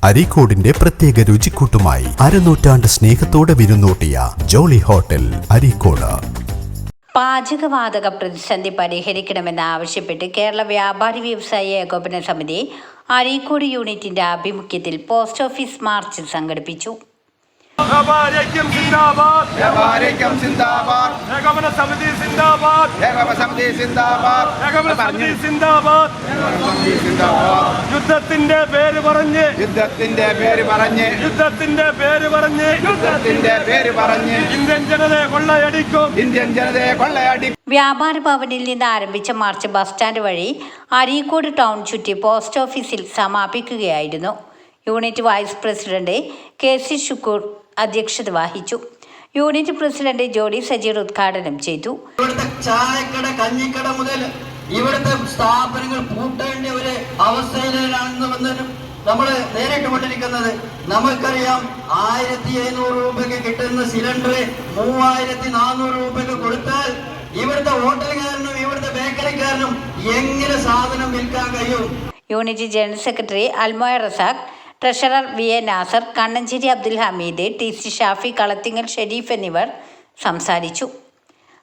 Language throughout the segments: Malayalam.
അരീക്കോടിന്റെ പ്രത്യേക രുചിക്കൂട്ടുമായി അരനൂറ്റാണ്ട് സ്നേഹത്തോടെ വിരുന്നൂട്ടിയ ജോളി ഹോട്ടൽ അരീക്കോട്. പാചകവാതക പ്രതിസന്ധി പരിഹരിക്കണമെന്നാവശ്യപ്പെട്ട് കേരള വ്യാപാരി വ്യവസായി ഏകോപന സമിതി അരീക്കോട് യൂണിറ്റിന്റെ ആഭിമുഖ്യത്തിൽ പോസ്റ്റ് ഓഫീസ് മാർച്ച് സംഘടിപ്പിച്ചു. വ്യാപാരിക്യം സിന്ദാബാദ്, വ്യാപാരിക്യം സിന്ദാബാദ്, ഏകോപന സമിതി സിന്ദാബാദ്, ഏകോപന സമിതി സിന്ദാബാദ്, ഏകോപന സമിതി സിന്ദാബാദ്. യുദ്ധത്തിന്റെ പേര് പറഞ്ഞ്, യുദ്ധത്തിന്റെ പേര് പറഞ്ഞ്, യുദ്ധത്തിന്റെ പേര് പറഞ്ഞ്, യുദ്ധത്തിന്റെ പേര് പറഞ്ഞ് ഇന്ത്യൻ ജനതയെ കൊള്ളയടിക്കും, ഇന്ത്യൻ ജനതയെ കൊള്ളയടിക്കും. വ്യാപാര ഭവനിൽ നിന്ന് ആരംഭിച്ച മാർച്ച് ബസ് സ്റ്റാൻഡ് വഴി അരീക്കോട് ടൗൺ ചുറ്റി പോസ്റ്റ് ഓഫീസിൽ സമാപിക്കുകയായിരുന്നു. Unit vice president KC Shukoor അധ്യക്ഷത വഹിച്ചു. യൂണിറ്റ് പ്രസിഡന്റ് ജോളി സജീർ ഉദ്ഘാടനം ചെയ്തു. ഇവിടുത്തെ ചായക്കട, കഞ്ഞിക്കട മുതൽ ഇവിടുത്തെ സ്ഥാപനങ്ങൾ പൂട്ടേണ്ട ഒരു അവസ്ഥയിലാണെന്ന് നമ്മൾ നേരിട്ടുകൊണ്ടിരിക്കുന്നത്. നമുക്കറിയാം, 1700 രൂപയ്ക്ക് കിട്ടുന്ന സിലിണ്ടർ 3400 രൂപയ്ക്ക് കൊടുത്താൽ ഇവിടുത്തെ ഹോട്ടലുകാരനും ഇവിടുത്തെ ബേക്കറിക്കാരനും എങ്ങനെ സാധനം വിൽക്കാൻ കഴിയും? Unit general secretary Almoya Razak, treasurer VA Nasser, Kannancheri Abdul Hameed, TC Shafi, Kalathingal Shareef എന്നിവർ സംസാരിച്ചു.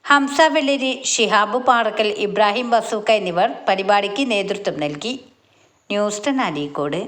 ഹംസ വെള്ളരി, ഷിഹാബ് പാറക്കൽ, ഇബ്രാഹിം ബസൂക്ക എന്നിവർ പരിപാടിക്ക് നേതൃത്വം നൽകി. ന്യൂസ് 10 അരീക്കോട്.